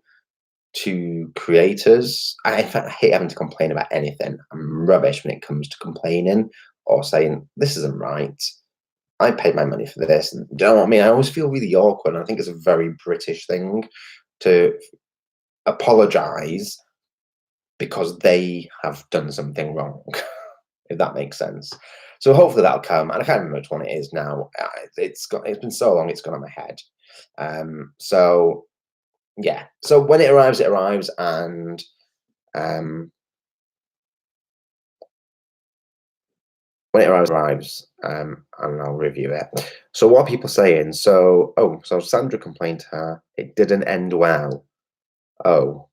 to creators. In fact, I hate having to complain about anything. I'm rubbish when it comes to complaining or saying, this isn't right. I paid my money for this. And, do you know what I mean? I always feel really awkward. And I think it's a very British thing to apologize because they have done something wrong, if that makes sense. So hopefully that'll come, and I can't remember which one it is now. It's been so long, it's gone on my head. So yeah, so when it arrives, and when it arrives, and I'll review it. So what are people saying? So Sandra complained to her, it didn't end well. Oh,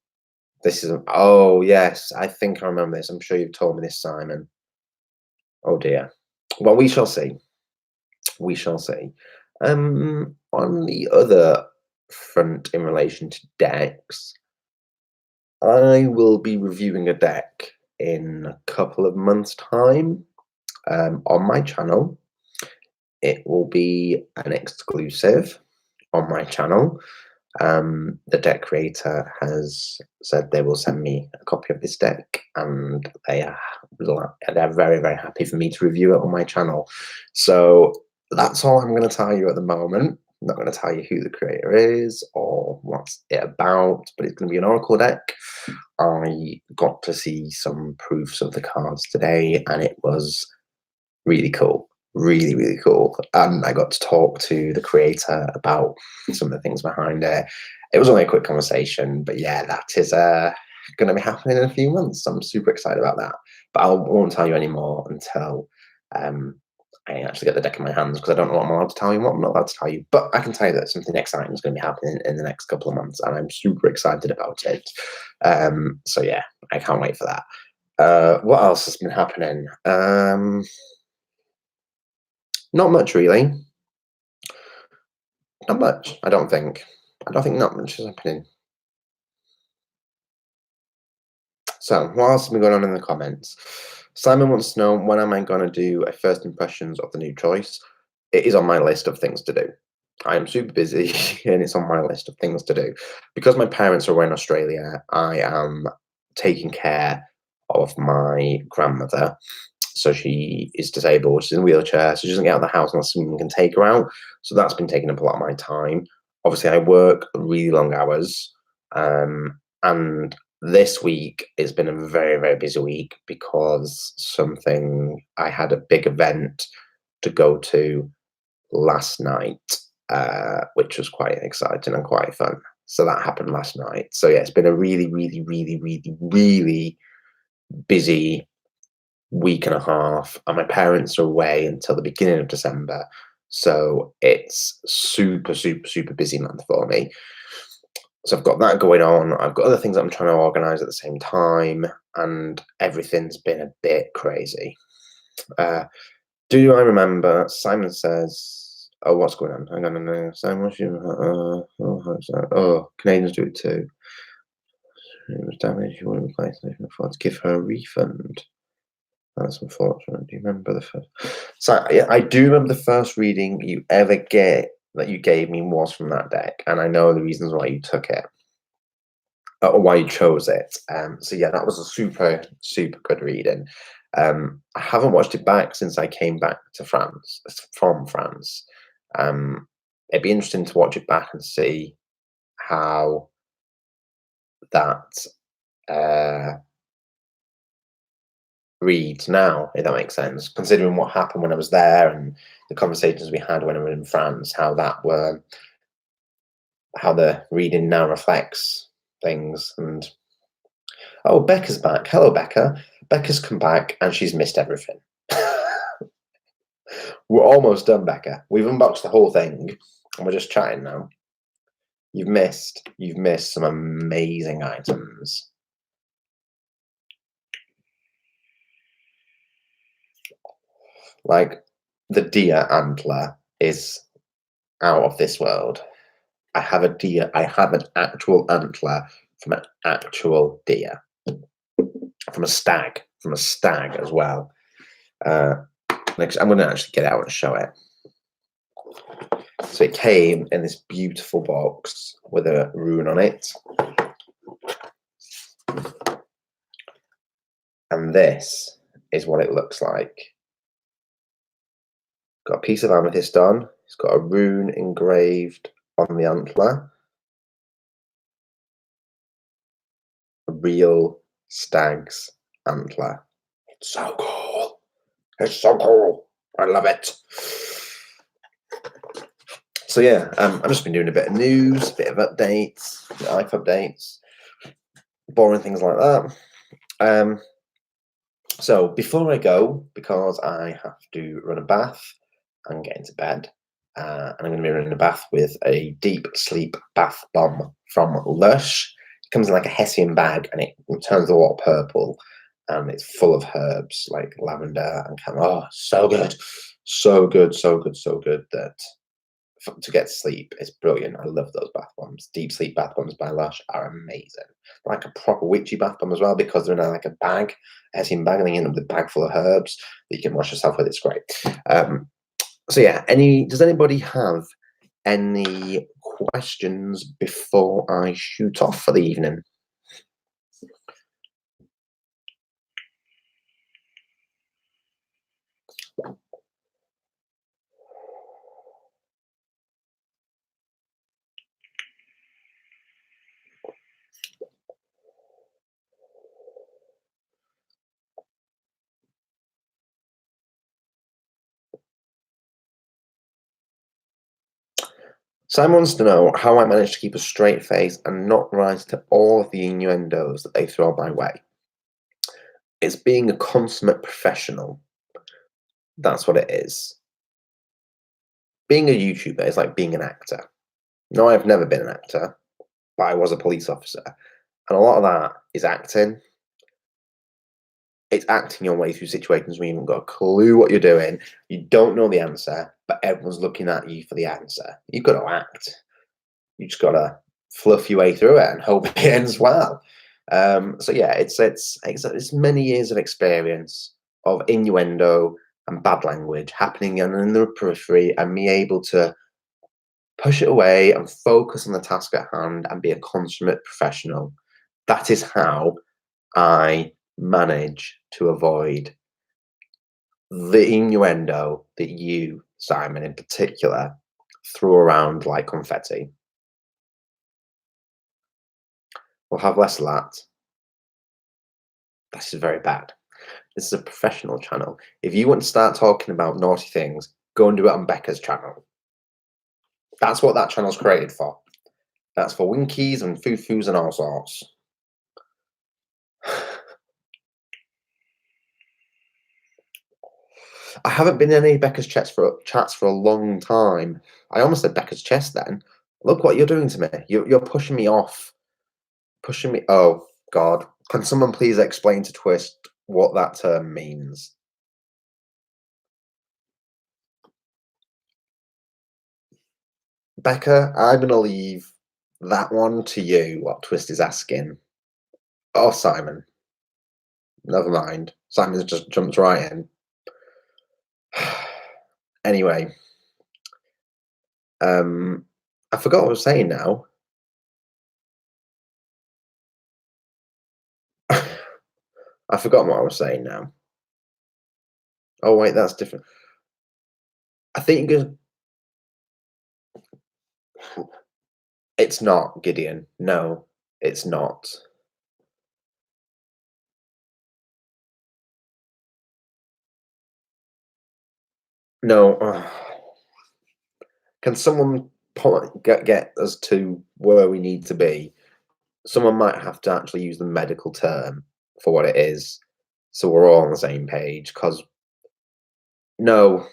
yes, I think I remember this. I'm sure you've told me this, Simon. Oh dear. Well, we shall see. We shall see. On the other front in relation to decks, I will be reviewing a deck in a couple of months' time on my channel. It will be an exclusive on my channel. The deck creator has said they will send me a copy of this deck, and they're very, very happy for me to review it on my channel. So that's all I'm going to tell you at the moment. I'm not going to tell you who the creator is or what's it about, but it's going to be an Oracle deck. I got to see some proofs of the cards today, and it was really cool. really, really cool. And I got to talk to the creator about some of the things behind it. It was only a quick conversation, but yeah, that is going to be happening in a few months. I'm super excited about that. But I won't tell you any more until I actually get the deck in my hands, because I don't know what I'm allowed to tell you and what I'm not allowed to tell you. But I can tell you that something exciting is going to be happening in the next couple of months, and I'm super excited about it. So yeah, I can't wait for that. What else has been happening? Not much, really. Not much, I don't think. I don't think not much is happening. So, what else has been going on in the comments? Simon wants to know, when am I going to do a first impressions of the new choice? It is on my list of things to do. I am super busy and it's on my list of things to do. Because my parents are away in Australia, I am taking care of my grandmother. So she is disabled, she's in a wheelchair, so she doesn't get out of the house unless someone can take her out. So that's been taking up a lot of my time. Obviously, I work really long hours. And this week has been a very, very busy week because I had a big event to go to last night, which was quite exciting and quite fun. So that happened last night. So yeah, it's been a really, really, really, really, really busy week and a half, and my parents are away until the beginning of December. So it's super, super, super busy month for me. So I've got that going on. I've got other things that I'm trying to organize at the same time, and everything's been a bit crazy. Do I remember? Simon says, "Oh, what's going on? Hang on a minute. Simon, what's you? Canadians do it too. It was damaged. You wouldn't replace it. To give her a refund. That's unfortunate. Do you remember the first? So yeah, I do remember the first reading you ever get that you gave me was from that deck, and I know the reasons why you took it, or why you chose it. So yeah, that was a super, super good reading. I haven't watched it back since I came back to France from France. It'd be interesting to watch it back and see how that reads now, if that makes sense. Considering what happened when I was there and the conversations we had when I was in France, how the reading now reflects things. And oh, Becca's back. Hello, Becca. Becca's come back and she's missed everything. We're almost done, Becca. We've unboxed the whole thing and we're just chatting now. You've missed some amazing items. Like the deer antler is out of this world. I have a deer. I have an actual antler from an actual deer, from a stag, as well. Next, I'm going to actually get out and show it. So it came in this beautiful box with a rune on it. And this is what it looks like. Got a piece of amethyst on. It's got a rune engraved on the antler. A real stag's antler. It's so cool. It's so cool. I love it. So yeah, I've just been doing a bit of news, a bit of updates, life updates, boring things like that. So before I go, because I have to run a bath and get into bed, and I'm going to be running a bath with a deep sleep bath bomb from Lush. It comes in like a Hessian bag, and it turns a lot purple, and it's full of herbs like lavender and chamomile. Oh, so good, so good, so good, so good that to get sleep is brilliant. I love those bath bombs. Deep sleep bath bombs by Lush are amazing. Like a proper witchy bath bomb as well, because they're in like a bag, Hessian bag, and then you end up with a bag full of herbs that you can wash yourself with. It's great. So yeah, does anybody have any questions before I shoot off for the evening? Simon wants to know how I manage to keep a straight face and not rise to all of the innuendos that they throw my way. It's being a consummate professional. That's what it is. Being a YouTuber is like being an actor. No, I've never been an actor, but I was a police officer. And a lot of that is acting. It's acting your way through situations where you haven't got a clue what you're doing. You don't know the answer, but everyone's looking at you for the answer. You've got to act. You just got to fluff your way through it and hope it ends well. So yeah, it's many years of experience of innuendo and bad language happening in the periphery, and me able to push it away and focus on the task at hand and be a consummate professional. That is how I manage to avoid the innuendo that you, Simon, in particular, threw around like confetti. We'll have less of that. This is very bad. This is a professional channel. If you want to start talking about naughty things, go and do it on Becca's channel. That's what that channel's created for. That's for winkies and foo-foos and all sorts. I haven't been in any Becca's chats for a long time. I almost said Becca's chest then. Look what you're doing to me. You're pushing me off. Pushing me. Oh, God. Can someone please explain to Twist what that term means? Becca, I'm going to leave that one to you, what Twist is asking. Oh, Simon. Never mind. Simon's just jumped right in. Anyway, I forgot what I was saying now. I forgot what I was saying now. Oh wait, that's different. I think it's not Gideon. No, it's not. No. Can someone get us to where we need to be? Someone might have to actually use the medical term for what it is, so we're all on the same page. Because no,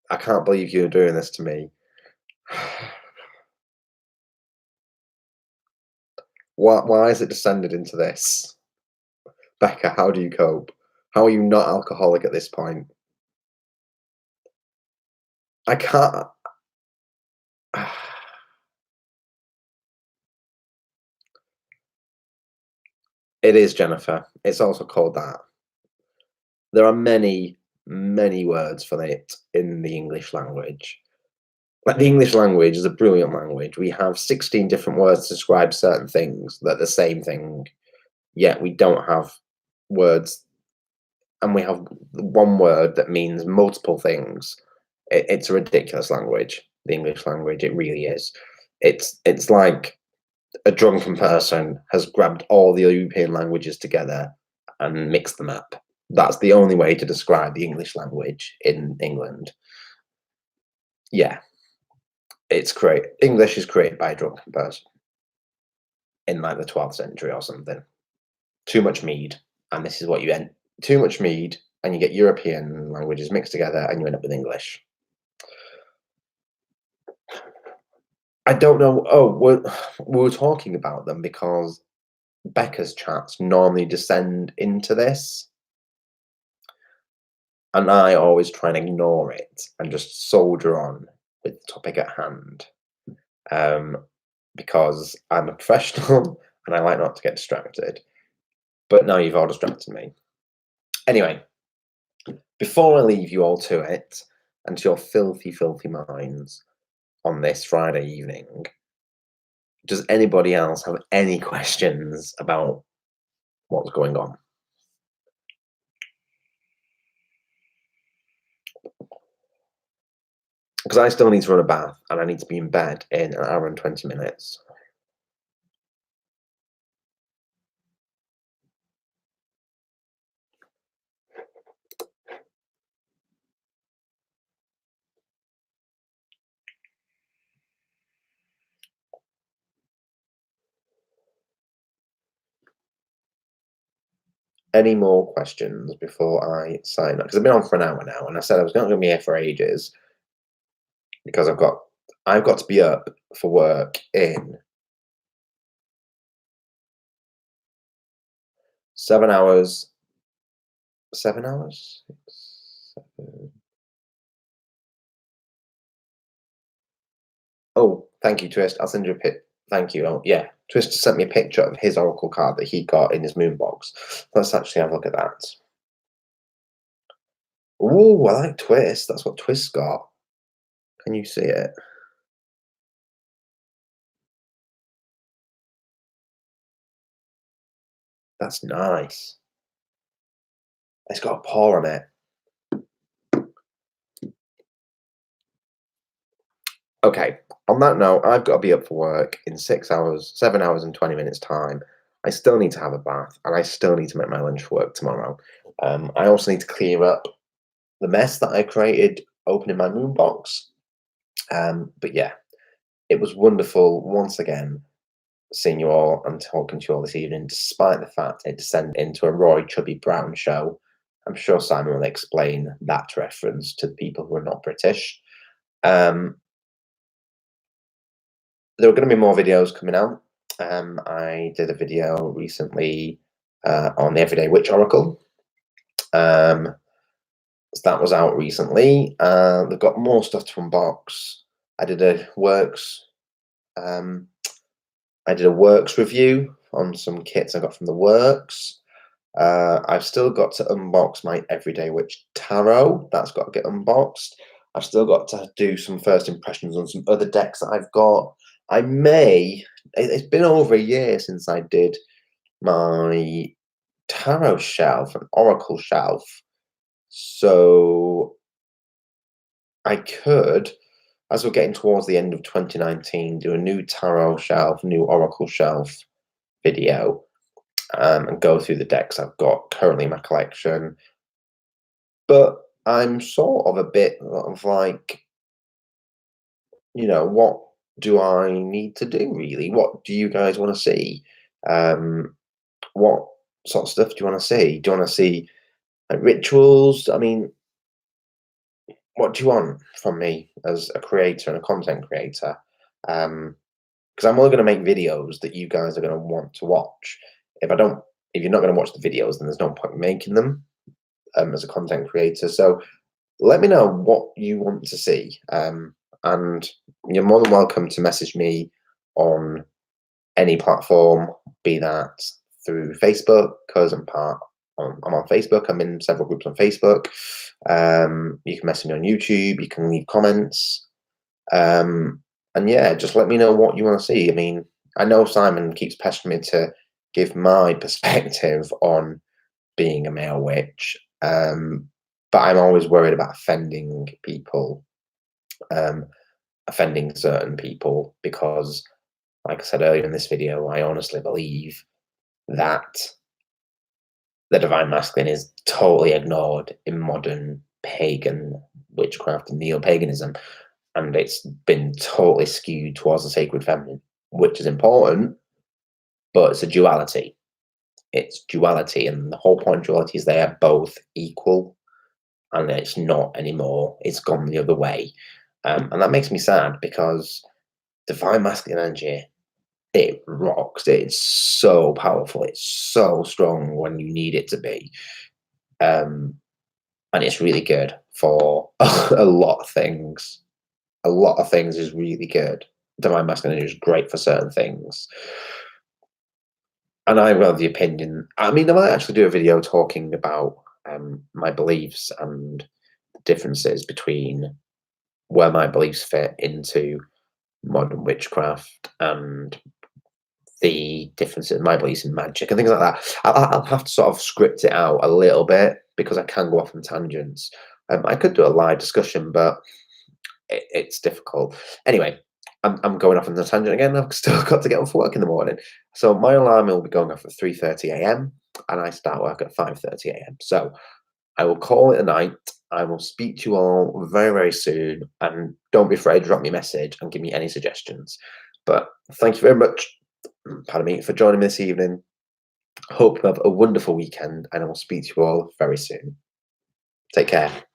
I can't believe you're doing this to me. Why has it descended into this? Becca, how do you cope? How are you not alcoholic at this point? I can't. It is Jennifer. It's also called that. There are many, many words for it in the English language. Like, the English language is a brilliant language. We have 16 different words to describe certain things that are the same thing, yet we don't have words, and we have one word that means multiple things. It's a ridiculous language, the English language. It really is. It's like a drunken person has grabbed all the European languages together and mixed them up. That's the only way to describe the English language in England. Yeah, it's great. English is created by a drunken person in like the 12th century or something. Too much mead, and this is what you end. Too much mead, and you get European languages mixed together, and you end up with English. I don't know. Oh, we were talking about them because Becca's chats normally descend into this, and I always try and ignore it and just soldier on with the topic at hand, because I'm a professional and I like not to get distracted. But now you've all distracted me. Anyway, before I leave you all to it and to your filthy, filthy minds on this Friday evening, does anybody else have any questions about what's going on? Because I still need to run a bath and I need to be in bed in an hour and 20 minutes. any more questions before I sign up? Because I've been on for an hour now, and I said I was not going to be here for ages because I've got to be up for work in 7 hours. 7 hours? 7. Oh, thank you, Twist. I'll send you a pic. Thank you. Oh, yeah. Twist sent me a picture of his Oracle card that he got in his moon box. Let's actually have a look at that. Oh, I like Twist. That's what Twist got. Can you see it? That's nice. It's got a paw on it. Okay, on that note, I've got to be up for work in 6 hours, 7 hours and 20 minutes time. I still need to have a bath, and I still need to make my lunch for work tomorrow. I also need to clear up the mess that I created opening my moon box. But yeah, it was wonderful once again seeing you all and talking to you all this evening, despite the fact it descended into a Roy Chubby Brown show. I'm sure Simon will explain that reference to people who are not British. Um, there are going to be more videos coming out. I did a video recently on the Everyday Witch Oracle. So that was out recently. They've got more stuff to unbox. I did a works. I did a works review on some kits I got from the works. I've still got to unbox my Everyday Witch Tarot. That's got to get unboxed. I've still got to do some first impressions on some other decks that I've got. I may. It's been over a year since I did my tarot shelf and oracle shelf. So I could, as we're getting towards the end of 2019, do a new tarot shelf, new oracle shelf video, and go through the decks I've got currently in my collection. But I'm sort of a bit of like, what do I need to do really? What do you guys want to see? What sort of stuff do you want to see? Do you want to see like rituals? I mean, what do you want from me as a creator and a content creator? Because I'm only going to make videos that you guys are going to want to watch. If you're not going to watch the videos, then there's no point in making them as a content creator. So let me know what you want to see. And you're more than welcome to message me on any platform, be that through Facebook, because I'm on Facebook. I'm in several groups on Facebook. You can message me on YouTube. You can leave comments. And yeah, just let me know what you want to see. I mean, I know Simon keeps pestering me to give my perspective on being a male witch, but I'm always worried about offending people, offending certain people, because, like I said earlier in this video, I honestly believe that the divine masculine is totally ignored in modern pagan witchcraft and neo-paganism, and it's been totally skewed towards the sacred feminine, which is important, but it's a duality. It's duality, and the whole point of duality is they are both equal, and it's not anymore. It's gone the other way, and that makes me sad because divine masculine energy, it rocks. It's so powerful. It's so strong when you need it to be, and it's really good for a lot of things. A lot of things is really good. Divine masculine energy is great for certain things. And I'm of the opinion, I mean, I might actually do a video talking about my beliefs and the differences between where my beliefs fit into modern witchcraft and the differences, my beliefs in magic and things like that. I'll have to sort of script it out a little bit because I can go off on tangents. I could do a live discussion, but it's difficult. Anyway, I'm going off on the tangent again. I've still got to get off work in the morning. So my alarm will be going off at 3:30 a.m. and I start work at 5:30 a.m. So I will call it a night. I will speak to you all very, very soon. And don't be afraid, drop me a message and give me any suggestions. But thank you very much, pardon me, for joining me this evening. Hope you have a wonderful weekend, and I will speak to you all very soon. Take care.